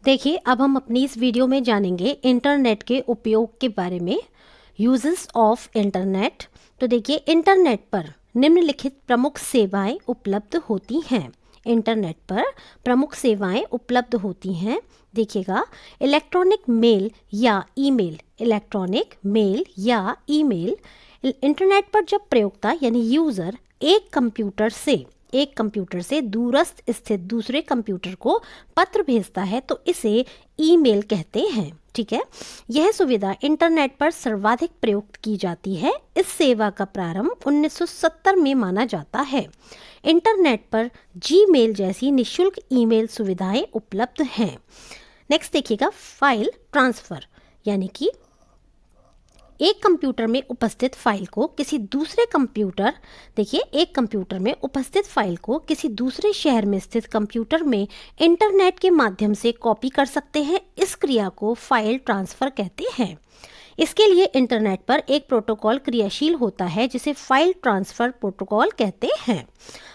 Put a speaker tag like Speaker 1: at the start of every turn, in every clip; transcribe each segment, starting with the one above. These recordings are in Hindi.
Speaker 1: देखिए, अब हम अपनी इस वीडियो में जानेंगे इंटरनेट के उपयोग के बारे में, यूजेस ऑफ इंटरनेट। तो देखिए, इंटरनेट पर निम्नलिखित प्रमुख सेवाएं उपलब्ध होती हैं। इंटरनेट पर प्रमुख सेवाएं उपलब्ध होती हैं। देखिएगा, इलेक्ट्रॉनिक मेल या ईमेल। इलेक्ट्रॉनिक मेल या ईमेल इंटरनेट पर जब प्रयोक्ता यानी यूज़र एक कंप्यूटर से दूरस्थ स्थित दूसरे कंप्यूटर को पत्र भेजता है तो इसे ईमेल कहते हैं। ठीक है, यह सुविधा इंटरनेट पर सर्वाधिक प्रयुक्त की जाती है। इस सेवा का प्रारंभ 1970 में माना जाता है। इंटरनेट पर जीमेल जैसी निःशुल्क ईमेल सुविधाएं उपलब्ध हैं। नेक्स्ट देखिएगा, फाइल ट्रांसफ़र, यानी कि एक कंप्यूटर में उपस्थित फाइल को किसी दूसरे कंप्यूटर एक कंप्यूटर में उपस्थित फाइल को किसी दूसरे शहर में स्थित कंप्यूटर में इंटरनेट के माध्यम से कॉपी कर सकते हैं। इस क्रिया को फाइल ट्रांसफ़र कहते हैं। इसके लिए इंटरनेट पर एक प्रोटोकॉल क्रियाशील होता है जिसे फाइल ट्रांसफ़र प्रोटोकॉल कहते हैं।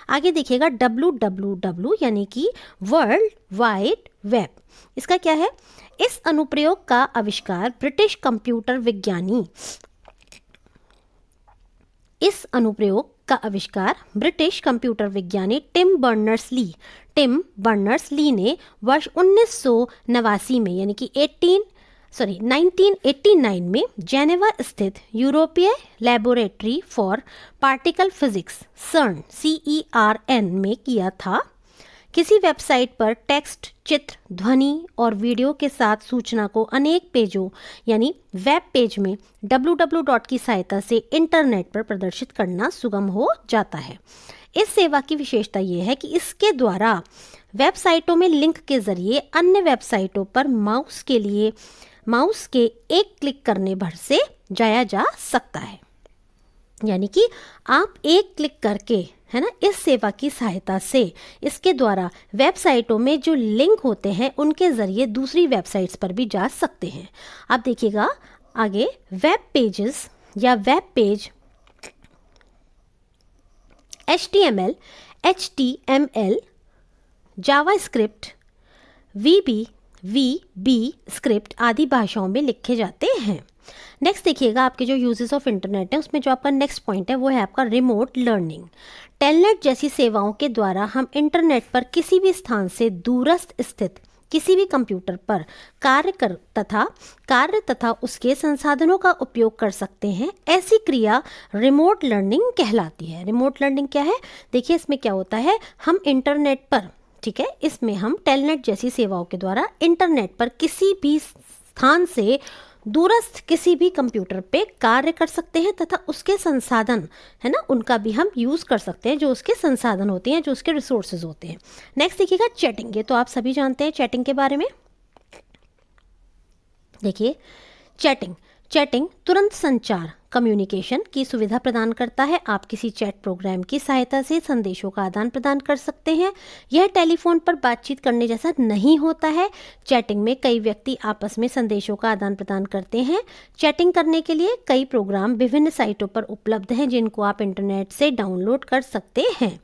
Speaker 1: आगे देखिएगा, www यानी कि वर्ल्ड वाइड वेब। इसका क्या है? इस अनुप्रयोग का आविष्कार ब्रिटिश कंप्यूटर विज्ञानी टिम बर्नर्स ली ने वर्ष 1989 में यानी कि 1989 में जेनेवा स्थित यूरोपीय laboratory for particle physics CERN में किया था। किसी वेबसाइट पर टेक्स्ट, चित्र, ध्वनि और वीडियो के साथ सूचना को अनेक पेजों यानी वेब पेज में www की सहायता से इंटरनेट पर प्रदर्शित करना सुगम हो जाता है। इस सेवा की विशेषता ये है कि इसके द्वारा वेबसाइटों में लिंक के जरिए अन्य वेबसाइटों पर माउस के एक क्लिक करने भर से जाया जा सकता है। यानी कि आप एक क्लिक करके, है ना, इस सेवा की सहायता से इसके द्वारा वेबसाइटों में जो लिंक होते हैं उनके ज़रिए दूसरी वेबसाइट्स पर भी जा सकते हैं। अब देखिएगा आगे, वेब पेजेस या web page HTML, JavaScript, VB script आदि भाषाओं में लिखे जाते हैं। नेक्स्ट देखिएगा, आपके जो यूजेस ऑफ इंटरनेट है उसमें जो आपका नेक्स्ट पॉइंट है वो है आपका रिमोट लर्निंग। टेलनेट जैसी सेवाओं के द्वारा हम इंटरनेट पर किसी भी स्थान से दूरस्थ स्थित किसी भी कंप्यूटर पर कार्य तथा उसके संसाधनों का उपयोग कर सकते हैं। ऐसी क्रिया रिमोट लर्निंग कहलाती है। रिमोट लर्निंग क्या है? देखिए, इसमें क्या होता है, हम इंटरनेट पर, ठीक है, इसमें हम टेलनेट जैसी सेवाओं के द्वारा इंटरनेट पर किसी भी स्थान से दूरस्थ किसी भी कंप्यूटर पे कार्य कर सकते हैं तथा उसके संसाधन, है ना, उनका भी हम यूज़ कर सकते हैं, जो उसके संसाधन होते हैं, जो उसके रिसोर्सेज होते हैं। नेक्स्ट देखिएगा, चैटिंग। ये तो आप सभी जानते हैं चैटिंग के बारे में। देखिए, चैटिंग तुरंत संचार कम्युनिकेशन की सुविधा प्रदान करता है। आप किसी चैट प्रोग्राम की सहायता से संदेशों का आदान प्रदान कर सकते हैं। यह टेलीफोन पर बातचीत करने जैसा नहीं होता है। चैटिंग में कई व्यक्ति आपस में संदेशों का आदान प्रदान करते हैं। चैटिंग करने के लिए कई प्रोग्राम विभिन्न साइटों पर उपलब्ध हैं जिनको आप इंटरनेट से डाउनलोड कर सकते हैं।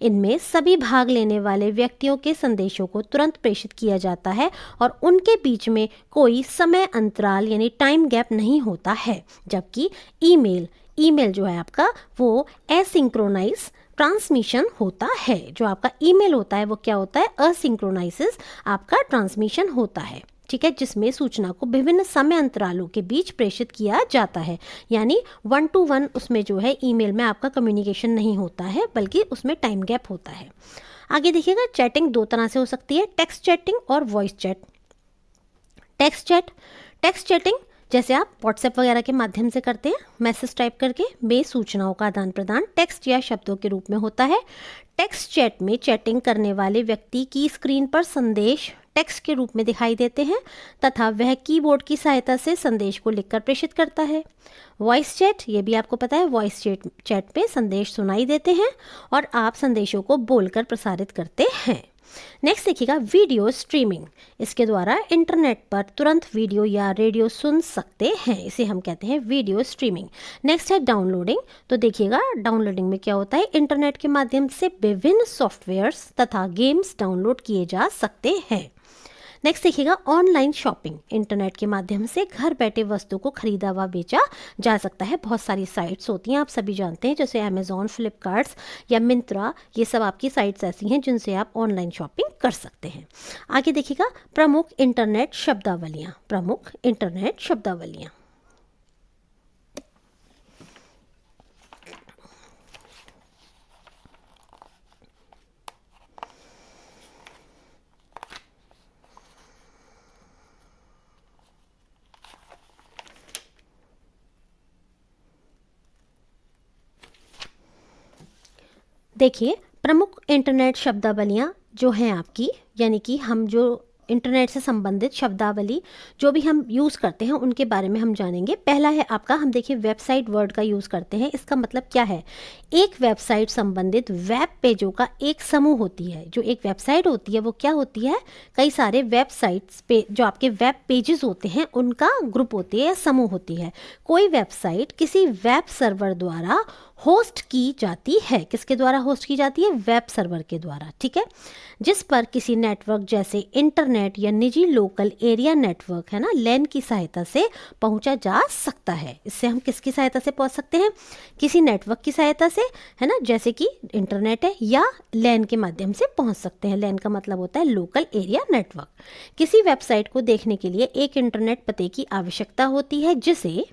Speaker 1: इनमें सभी भाग लेने वाले व्यक्तियों के संदेशों को तुरंत प्रेषित किया जाता है और उनके बीच में कोई समय अंतराल यानी टाइम गैप नहीं होता है। जबकि ईमेल जो है आपका वो एसिंक्रोनाइज ट्रांसमिशन होता है। जो आपका ईमेल होता है वो क्या होता है? असिंक्रोनाइज आपका ट्रांसमिशन होता है। ठीक है, जिसमें सूचना को विभिन्न समय अंतरालों के बीच प्रेषित किया जाता है। यानी 1 to 1 उसमें जो है ईमेल में आपका कम्युनिकेशन नहीं होता है, बल्कि उसमें टाइम गैप होता है। आगे देखिएगा, चैटिंग दो तरह से हो सकती है, टेक्स्ट चैटिंग और वॉइस चैट। टेक्स्ट चैटिंग जैसे आप व्हाट्सएप वगैरह के माध्यम से करते हैं, मैसेज टाइप करके बे सूचनाओं का आदान प्रदान टेक्स्ट या शब्दों के रूप में होता है। टेक्स्ट चैट में चैटिंग करने वाले व्यक्ति की स्क्रीन पर संदेश टेक्स्ट के रूप में दिखाई देते हैं तथा वह कीबोर्ड की सहायता से संदेश को लिखकर प्रेषित करता है। वॉइस चैट, ये भी आपको पता है, वॉइस चैट पे संदेश सुनाई देते हैं और आप संदेशों को बोलकर प्रसारित करते हैं। नेक्स्ट देखिएगा, वीडियो स्ट्रीमिंग। इसके द्वारा इंटरनेट पर तुरंत वीडियो या रेडियो सुन सकते हैं, इसे हम कहते हैं वीडियो स्ट्रीमिंग। नेक्स्ट है डाउनलोडिंग। तो देखिएगा, डाउनलोडिंग में क्या होता है, इंटरनेट के माध्यम से विभिन्न सॉफ्टवेयर्स तथा गेम्स डाउनलोड किए जा सकते हैं। नेक्स्ट देखिएगा ऑनलाइन शॉपिंग। इंटरनेट के माध्यम से घर बैठे वस्तु को खरीदा व बेचा जा सकता है। बहुत सारी साइट्स होती हैं, आप सभी जानते हैं, जैसे अमेज़ॉन, फ्लिपकार्ट्स या मिंत्रा, ये सब आपकी साइट्स ऐसी हैं जिनसे आप ऑनलाइन शॉपिंग कर सकते हैं। आगे देखिएगा प्रमुख इंटरनेट शब्दावलियाँ। प्रमुख इंटरनेट शब्दावलियाँ। देखिए प्रमुख इंटरनेट शब्दावलियाँ जो हैं आपकी, यानी कि हम जो इंटरनेट से संबंधित शब्दावली जो भी हम यूज़ करते हैं उनके बारे में हम जानेंगे। पहला है आपका, हम देखिए वेबसाइट वर्ड का यूज़ करते हैं। इसका मतलब क्या है? एक वेबसाइट संबंधित वेब पेजों का एक समूह होती है। जो एक वेबसाइट होती है वो क्या होती है? कई सारे वेबसाइट्स पे जो आपके वेब पेजेस होते हैं उनका ग्रुप होती है या समूह होती है। कोई वेबसाइट किसी वेब सर्वर द्वारा होस्ट की जाती है। किसके द्वारा होस्ट की जाती है? वेब सर्वर के द्वारा, ठीक है, जिस पर किसी नेटवर्क जैसे इंटरनेट या निजी लोकल एरिया नेटवर्क है ना, लैन की सहायता से पहुंचा जा सकता है। इससे हम किसकी सहायता से पहुंच सकते हैं? किसी नेटवर्क की सहायता से, है ना, जैसे कि इंटरनेट है, या लैन के माध्यम से पहुंच सकते हैं। लैन का मतलब होता है लोकल एरिया नेटवर्क। किसी वेबसाइट को देखने के लिए एक इंटरनेट पते की आवश्यकता होती है, जिसे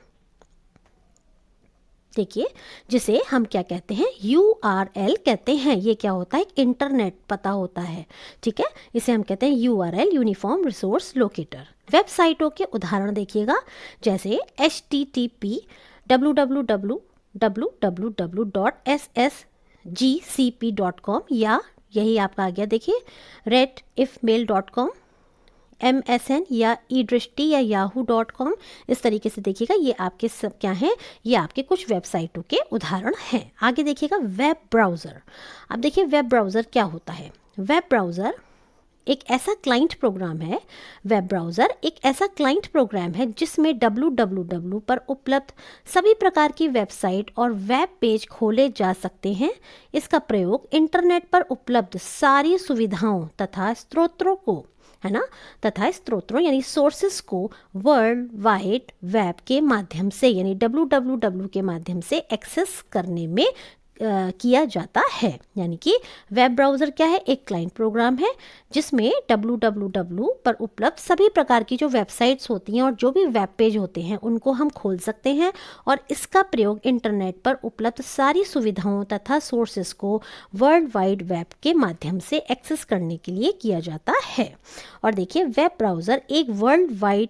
Speaker 1: देखिए जिसे हम क्या कहते हैं? URL कहते हैं। ये क्या होता है? एक इंटरनेट पता होता है, ठीक है, इसे हम कहते हैं URL, यूनिफॉर्म रिसोर्स लोकेटर। वेबसाइटों के उदाहरण देखिएगा, जैसे HTTP www.ssgcp.com, या यही आपका आ गया देखिए redifmail.com, MSN या eDrishti या yahoo.com। इस तरीके से देखिएगा ये आपके सब क्या हैं? ये आपके कुछ वेबसाइटों के उदाहरण हैं। आगे देखिएगा वेब ब्राउज़र। अब देखिए वेब ब्राउज़र क्या होता है? वेब ब्राउज़र एक ऐसा क्लाइंट प्रोग्राम है। वेब ब्राउज़र एक ऐसा क्लाइंट प्रोग्राम है जिसमें www पर उपलब्ध सभी प्रकार की वेबसाइट और वेब पेज खोले जा सकते हैं। इसका प्रयोग इंटरनेट पर उपलब्ध सारी सुविधाओं तथा स्रोतों को, है ना, तथा स्रोतों यानी सोर्सेस को वर्ल्ड वाइड वेब के माध्यम से, यानी www के माध्यम से एक्सेस करने में किया जाता है। यानी कि वेब ब्राउज़र क्या है? एक क्लाइंट प्रोग्राम है जिसमें www पर उपलब्ध सभी प्रकार की जो वेबसाइट्स होती हैं और जो भी वेब पेज होते हैं उनको हम खोल सकते हैं, और इसका प्रयोग इंटरनेट पर उपलब्ध सारी सुविधाओं तथा सोर्सेस को वर्ल्ड वाइड वेब के माध्यम से एक्सेस करने के लिए किया जाता है। और देखिए वेब ब्राउज़र एक world wide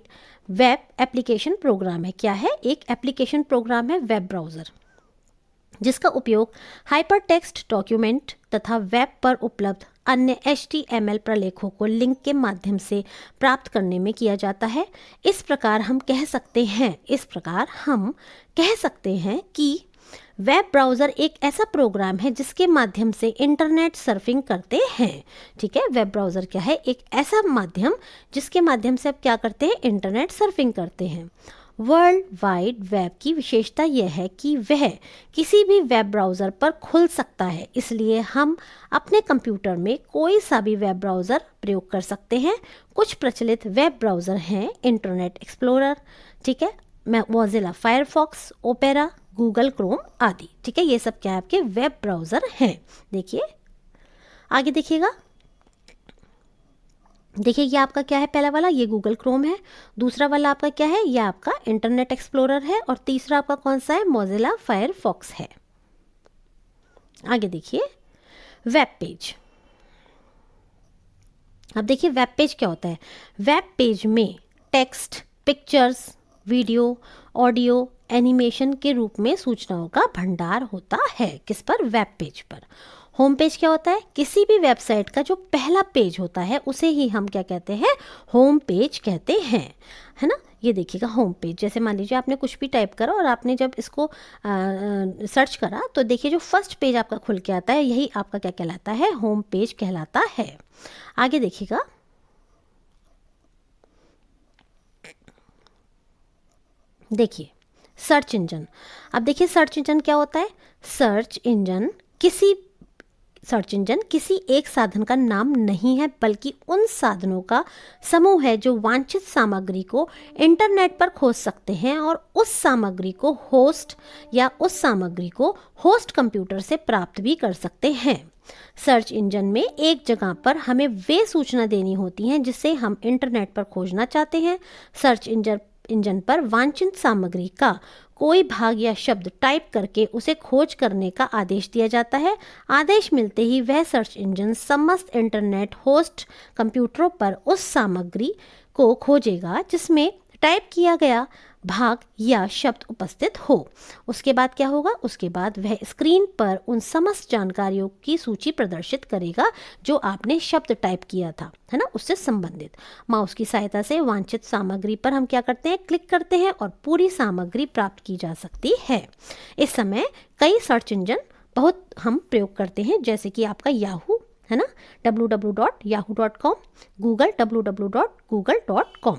Speaker 1: web application program है। क्या है? एक एप्लीकेशन प्रोग्राम है वेब ब्राउज़र, जिसका उपयोग हाइपरटेक्स्ट डॉक्यूमेंट तथा वेब पर उपलब्ध अन्य HTML प्रलेखों को लिंक के माध्यम से प्राप्त करने में किया जाता है। इस प्रकार हम कह सकते हैं कि वेब ब्राउज़र एक ऐसा प्रोग्राम है जिसके माध्यम से इंटरनेट सर्फिंग करते हैं, ठीक है। वेब ब्राउज़र क्या है? एक ऐसा माध्यम जिसके माध्यम से आप क्या करते हैं? इंटरनेट सर्फिंग करते हैं। वर्ल्ड वाइड वेब की विशेषता यह है कि वह किसी भी वेब ब्राउज़र पर खुल सकता है, इसलिए हम अपने कंप्यूटर में कोई सा भी वेब ब्राउज़र प्रयोग कर सकते हैं। कुछ प्रचलित वेब ब्राउज़र हैं इंटरनेट एक्सप्लोरर, ठीक है, Mozilla Firefox, opera, Google Chrome आदि, ठीक है। ये सब क्या है? आपके वेब ब्राउज़र हैं। देखिए आगे देखिएगा, देखिए ये आपका क्या है? पहला वाला ये गूगल क्रोम है, दूसरा वाला आपका क्या है? ये आपका इंटरनेट एक्सप्लोरर है, और तीसरा आपका कौन सा है? मोज़िला फायरफॉक्स है। आगे देखिए वेब पेज। अब देखिए वेब पेज क्या होता है? वेब पेज में text, pictures, video, audio, animation के रूप में सूचनाओं का भंडार होता है। किस पर? वेब पेज पर। होम पेज क्या होता है? किसी भी वेबसाइट का जो पहला पेज होता है उसे ही हम क्या कहते हैं? होम पेज कहते हैं, है ना। ये देखिएगा होम पेज, जैसे मान लीजिए आपने कुछ भी टाइप करा और आपने जब इसको सर्च करा तो देखिए जो फर्स्ट पेज आपका खुल के आता है यही आपका क्या कहलाता है? होम पेज कहलाता है। आगे देखिएगा, देखिए सर्च इंजन। अब देखिए सर्च इंजन क्या होता है? सर्च इंजन किसी सर्च इंजन किसी एक साधन का नाम नहीं है, बल्कि उन साधनों का समूह है जो वांछित सामग्री को इंटरनेट पर खोज सकते हैं और उस सामग्री को होस्ट कंप्यूटर से प्राप्त भी कर सकते हैं। सर्च इंजन में एक जगह पर हमें वे सूचना देनी होती हैं जिसे हम इंटरनेट पर खोजना चाहते हैं। सर्च इंजन पर वांछित सामग्री का कोई भाग या शब्द टाइप करके उसे खोज करने का आदेश दिया जाता है। आदेश मिलते ही वह सर्च इंजन समस्त इंटरनेट होस्ट कंप्यूटरों पर उस सामग्री को खोजेगा जिसमें टाइप किया गया भाग या शब्द उपस्थित हो। उसके बाद क्या होगा? उसके बाद वह स्क्रीन पर उन समस्त जानकारियों की सूची प्रदर्शित करेगा जो आपने शब्द टाइप किया था, है ना, उससे संबंधित। माउस की सहायता से वांछित सामग्री पर हम क्या करते हैं? क्लिक करते हैं और पूरी सामग्री प्राप्त की जा सकती है। इस समय कई सर्च इंजन बहुत हम प्रयोग करते हैं, जैसे कि आपका याहू, है ना, www.yahoo.com, गूगल www.google.com।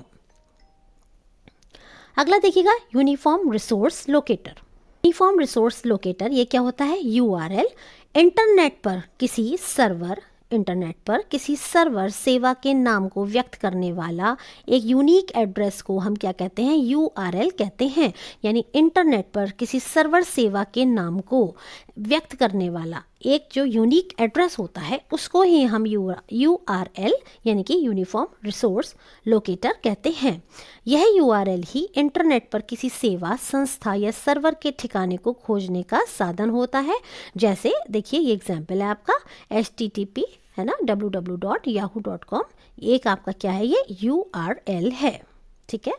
Speaker 1: अगला देखिएगा uniform resource locator. Uniform resource locator ये क्या होता है? यूआरएल इंटरनेट पर किसी सर्वर सेवा के नाम को व्यक्त करने वाला एक यूनिक एड्रेस को हम क्या कहते हैं? यूआरएल कहते हैं। यानी इंटरनेट पर किसी सर्वर सेवा के नाम को व्यक्त करने वाला एक जो यूनिक एड्रेस होता है उसको ही हम यूआरएल यानी कि यूनिफॉर्म रिसोर्स लोकेटर कहते हैं। यह यूआरएल ही इंटरनेट पर किसी सेवा, संस्था या सर्वर के ठिकाने को खोजने का साधन होता है। जैसे देखिए ये एग्जाम्पल है आपका HTTP, है ना, www.yahoo.com। एक आपका क्या है? ये यूआरएल है। ठीक है।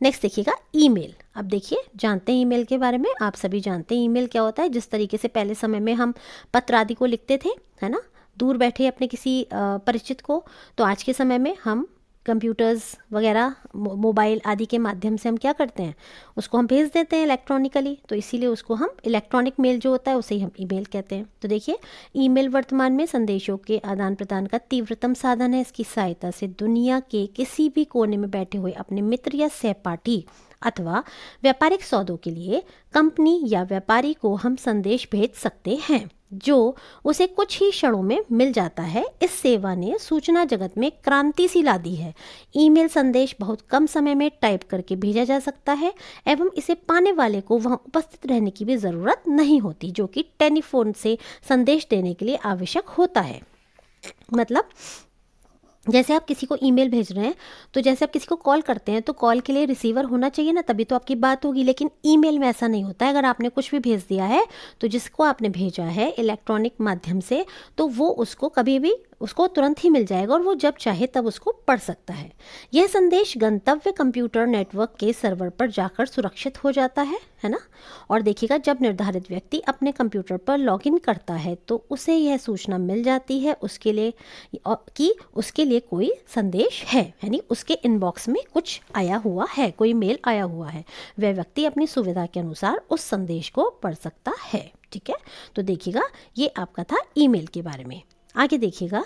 Speaker 1: नेक्स्ट देखिएगा ईमेल। अब देखिए जानते हैं ईमेल के बारे में, आप सभी जानते हैं ईमेल क्या होता है। जिस तरीके से पहले समय में हम पत्र आदि को लिखते थे, है ना, दूर बैठे अपने किसी परिचित को, तो आज के समय में हम कंप्यूटर्स वगैरह, मोबाइल आदि के माध्यम से हम क्या करते हैं? उसको हम भेज देते हैं इलेक्ट्रॉनिकली, तो इसीलिए उसको हम इलेक्ट्रॉनिक मेल जो होता है उसे ही हम ईमेल कहते हैं। तो देखिए ईमेल वर्तमान में संदेशों के आदान प्रदान का तीव्रतम साधन है। इसकी सहायता से दुनिया के किसी भी कोने में बैठे हुए अपने मित्र या सहपाठी अथवा व्यापारिक सौदों के लिए कंपनी या व्यापारी को हम संदेश भेज सकते हैं जो उसे कुछ ही क्षणों में मिल जाता है। इस सेवा ने सूचना जगत में क्रांति सी ला दी है। ईमेल संदेश बहुत कम समय में टाइप करके भेजा जा सकता है एवं इसे पाने वाले को वहां उपस्थित रहने की भी ज़रूरत नहीं होती, जो कि टेलीफोन से संदेश देने के लिए आवश्यक होता है। मतलब जैसे आप किसी को ईमेल भेज रहे हैं, तो जैसे आप किसी को कॉल करते हैं तो कॉल के लिए रिसीवर होना चाहिए ना, तभी तो आपकी बात होगी। लेकिन ईमेल में ऐसा नहीं होता है। अगर आपने कुछ भी भेज दिया है तो जिसको आपने भेजा है इलेक्ट्रॉनिक माध्यम से, तो वो उसको कभी भी उसको तुरंत ही मिल जाएगा और वो जब चाहे तब उसको पढ़ सकता है। यह संदेश गंतव्य कंप्यूटर नेटवर्क के सर्वर पर जाकर सुरक्षित हो जाता है ना। और देखिएगा जब निर्धारित व्यक्ति अपने कंप्यूटर पर लॉगिन करता है तो उसे यह सूचना मिल जाती है उसके लिए कोई संदेश है, यानी उसके इनबॉक्स में कुछ आया हुआ है, कोई मेल आया हुआ है। वह व्यक्ति अपनी सुविधा के अनुसार उस संदेश को पढ़ सकता है। ठीक है, तो देखिएगा ये आपका था ईमेल के बारे में। आगे देखिएगा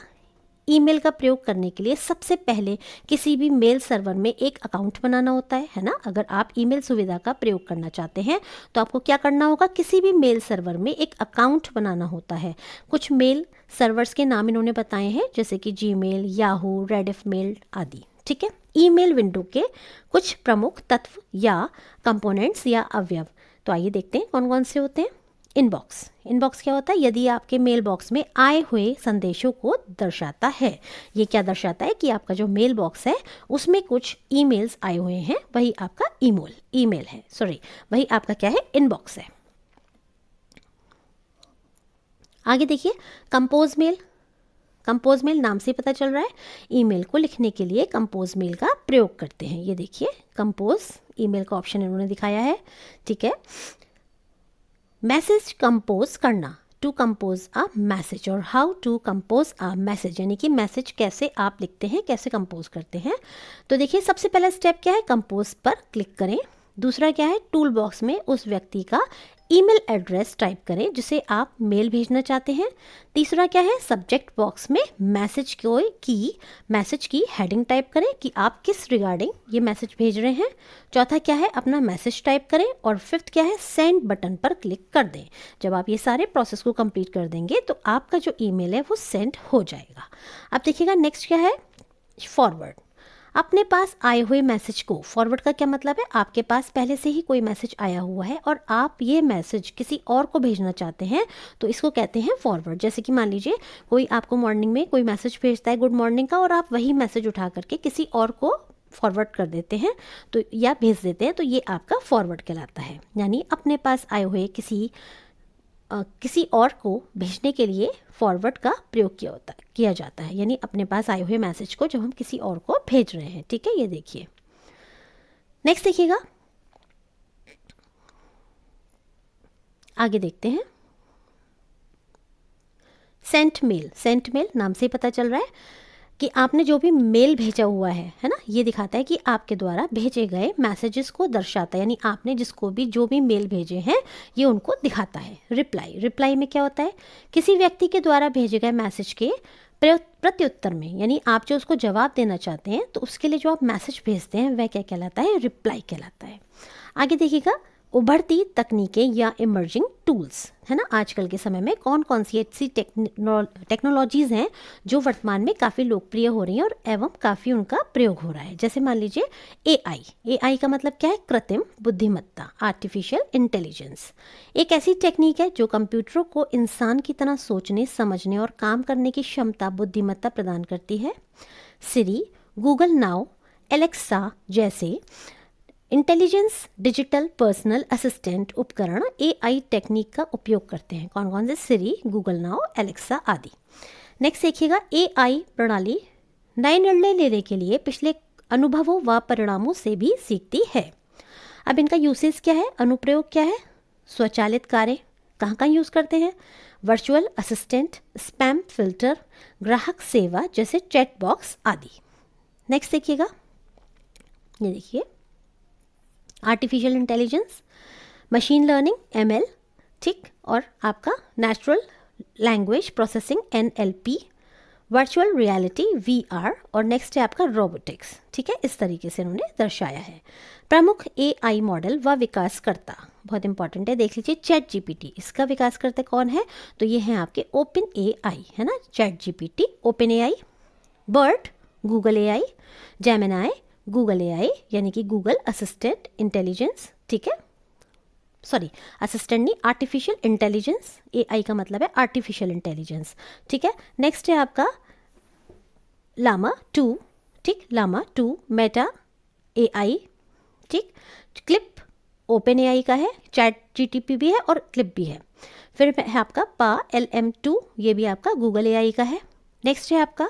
Speaker 1: ईमेल का प्रयोग करने के लिए सबसे पहले किसी भी मेल सर्वर में एक अकाउंट बनाना होता है ना। अगर आप ईमेल सुविधा का प्रयोग करना चाहते हैं तो आपको क्या करना होगा? किसी भी मेल सर्वर में एक अकाउंट बनाना होता है। कुछ मेल सर्वर्स के नाम इन्होंने बताए हैं, जैसे कि जीमेल, याहू, रेडिफ मेल आदि। ठीक है, ईमेल विंडो के कुछ प्रमुख तत्व या कंपोनेंट्स या अवयव, तो आइए देखते हैं कौन कौन से होते हैं। इनबॉक्स क्या होता है? यदि आपके मेल बॉक्स में आए हुए संदेशों को दर्शाता है। ये क्या दर्शाता है कि आपका जो मेल बॉक्स है उसमें कुछ ईमेल्स आए हुए हैं, वही आपका ईमेल है, वही आपका क्या है? इनबॉक्स है। आगे देखिए कंपोज मेल नाम से पता चल रहा है, ईमेल को लिखने के लिए कंपोज मेल का प्रयोग करते हैं। ये देखिए कंपोज ईमेल का ऑप्शन इन्होंने दिखाया है। ठीक है, मैसेज कंपोज करना, टू कंपोज अ मैसेज, और how to compose a message, यानी कि मैसेज कैसे आप लिखते हैं, कैसे कंपोज करते हैं। तो देखिए सबसे पहला स्टेप क्या है? कंपोज पर क्लिक करें। दूसरा क्या है? टूल बॉक्स में उस व्यक्ति का ईमेल एड्रेस टाइप करें जिसे आप मेल भेजना चाहते हैं। तीसरा क्या है, सब्जेक्ट बॉक्स में मैसेज की हेडिंग टाइप करें कि आप किस रिगार्डिंग ये मैसेज भेज रहे हैं। चौथा क्या है, अपना मैसेज टाइप करें। और फिफ्थ क्या है, सेंड बटन पर क्लिक कर दें। जब आप ये सारे प्रोसेस को कंप्लीट कर देंगे तो आपका जो ईमेल है वो सेंड हो जाएगा। अब देखिएगा नेक्स्ट क्या है, फॉरवर्ड। अपने पास आए हुए मैसेज को, फॉरवर्ड का क्या मतलब है, आपके पास पहले से ही कोई मैसेज आया हुआ है और आप ये मैसेज किसी और को भेजना चाहते हैं तो इसको कहते हैं फॉरवर्ड। जैसे कि मान लीजिए कोई आपको मॉर्निंग में कोई मैसेज भेजता है गुड मॉर्निंग का, और आप वही मैसेज उठा करके किसी और को फॉरवर्ड कर देते हैं तो या भेज देते हैं, तो ये आपका फॉरवर्ड कहलाता है। यानी अपने पास आए हुए किसी और को भेजने के लिए फॉरवर्ड का प्रयोग किया जाता है। यानी अपने पास आए हुए मैसेज को जब हम किसी और को भेज रहे हैं। ठीक है, ये देखिए नेक्स्ट देखिएगा, आगे देखते हैं। सेंट मेल नाम से ही पता चल रहा है कि आपने जो भी मेल भेजा हुआ है ना, ये दिखाता है कि आपके द्वारा भेजे गए मैसेजेस को दर्शाता है। यानी आपने जिसको भी जो भी मेल भेजे हैं ये उनको दिखाता है। रिप्लाई में क्या होता है, किसी व्यक्ति के द्वारा भेजे गए मैसेज के प्रत्युत्तर में, यानी आप जो उसको जवाब देना चाहते हैं तो उसके लिए जो आप मैसेज भेजते हैं वह क्या कहलाता है, रिप्लाई कहलाता है। आगे देखिएगा, उभरती तकनीकें या इमर्जिंग टूल्स, है ना। आजकल के समय में कौन कौन सी ऐसी टेक्नोलॉजीज़ हैं जो वर्तमान में काफ़ी लोकप्रिय हो रही हैं और एवं काफ़ी उनका प्रयोग हो रहा है। जैसे मान लीजिए एआई का मतलब क्या है, कृत्रिम बुद्धिमत्ता, आर्टिफिशियल इंटेलिजेंस। एक ऐसी टेक्निक है जो कंप्यूटरों को इंसान की तरह सोचने, समझने और काम करने की क्षमता, बुद्धिमत्ता प्रदान करती है। सिरी, गूगल नाउ, एलेक्सा जैसे इंटेलिजेंस डिजिटल पर्सनल असिस्टेंट उपकरण एआई टेक्निक का उपयोग करते हैं। कौन कौन से, सिरी, गूगल नाउ, एलेक्सा आदि। नेक्स्ट देखिएगा, एआई प्रणाली नए निर्णय लेने के लिए पिछले अनुभवों व परिणामों से भी सीखती है। अब इनका यूसेज क्या है, अनुप्रयोग क्या है, स्वचालित कार्य, कहाँ कहाँ यूज़ करते हैं, वर्चुअल असिस्टेंट, स्पैम फिल्टर, ग्राहक सेवा जैसे चैट बॉक्स आदि। नेक्स्ट देखिएगा, ये देखिए artificial intelligence, machine learning ML, ठीक, और आपका natural language processing NLP, virtual reality VR, और नेक्स्ट है आपका रोबोटिक्स। ठीक है, इस तरीके से उन्होंने दर्शाया है। प्रमुख एआई मॉडल व विकासकर्ता, बहुत इंपॉर्टेंट है, देख लीजिए चैट जीपीटी, इसका विकासकर्ता कौन है, तो ये हैं आपके ओपन एआई, है ना, chat GPT, open AI, bird, Google AI, Gemini, Google AI यानी कि गूगल असिस्टेंट इंटेलिजेंस, ठीक है, सॉरी असिस्टेंट नहीं, आर्टिफिशियल इंटेलिजेंस, एआई का मतलब है आर्टिफिशियल इंटेलिजेंस। ठीक है, नेक्स्ट है आपका लामा 2, ठीक, लामा 2, मेटा एआई, ठीक, क्लिप ओपन एआई का है, चैट जीटीपी भी है और क्लिप भी है। फिर है आपका पा LM2, ये भी आपका गूगल एआई का है। नेक्स्ट है आपका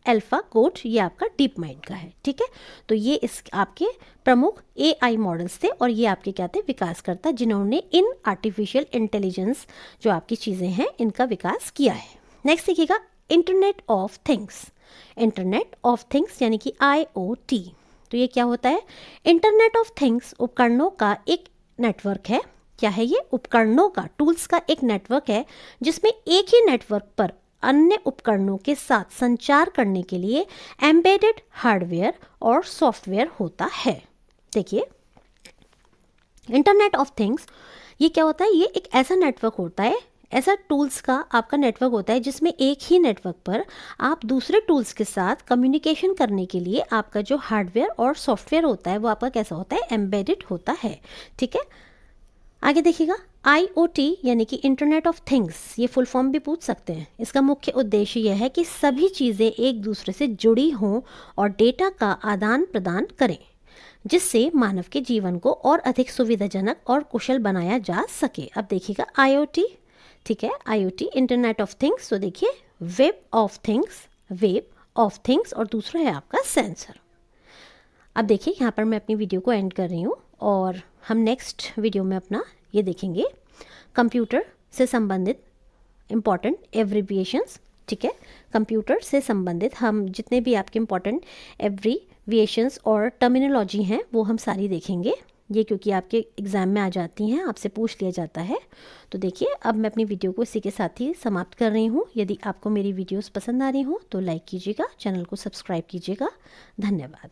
Speaker 1: अल्फा कोड, ये आपका डीप माइंड का है। ठीक है, तो ये इस आपके प्रमुख एआई मॉडल्स थे और ये आपके क्या थे, विकासकर्ता, जिन्होंने इन आर्टिफिशियल इंटेलिजेंस जो आपकी चीज़ें हैं इनका विकास किया है। नेक्स्ट देखिएगा, internet of things, internet of things यानी कि IoT। तो ये क्या होता है, इंटरनेट ऑफ थिंग्स उपकरणों का एक नेटवर्क है। क्या है ये, उपकरणों का, टूल्स का एक नेटवर्क है जिसमें एक ही नेटवर्क पर अन्य उपकरणों के साथ संचार करने के लिए एम्बेडेड हार्डवेयर और सॉफ्टवेयर होता है। देखिए इंटरनेट ऑफ थिंग्स ये क्या होता है, ये एक ऐसा नेटवर्क होता है, ऐसा टूल्स का आपका नेटवर्क होता है जिसमें एक ही नेटवर्क पर आप दूसरे टूल्स के साथ कम्युनिकेशन करने के लिए आपका जो हार्डवेयर और सॉफ्टवेयर होता है वो आपका कैसा होता है, एम्बेडेड होता है। ठीक है, आगे देखिएगा, IoT यानी कि इंटरनेट ऑफ थिंग्स, ये फुल फॉर्म भी पूछ सकते हैं। इसका मुख्य उद्देश्य यह है कि सभी चीज़ें एक दूसरे से जुड़ी हों और डेटा का आदान प्रदान करें जिससे मानव के जीवन को और अधिक सुविधाजनक और कुशल बनाया जा सके। अब देखिएगा IoT, ठीक है, IoT इंटरनेट ऑफ थिंग्स, तो देखिए वेब ऑफ थिंग्स और दूसरा है आपका सेंसर। अब देखिए यहाँ पर मैं अपनी वीडियो को एंड कर रही हूँ और हम नेक्स्ट वीडियो में अपना ये देखेंगे कंप्यूटर से संबंधित इम्पॉर्टेंट एब्रिविएशंस। ठीक है, कंप्यूटर से संबंधित हम जितने भी आपके इम्पॉर्टेंट एब्रिविएशंस और टर्मिनोलॉजी हैं वो हम सारी देखेंगे। ये क्योंकि आपके एग्ज़ाम में आ जाती हैं, आपसे पूछ लिया जाता है। तो देखिए अब मैं अपनी वीडियो को इसी के साथ ही समाप्त कर रही हूँ। यदि आपको मेरी वीडियोस पसंद आ रही हो तो लाइक कीजिएगा, चैनल को सब्सक्राइब कीजिएगा। धन्यवाद।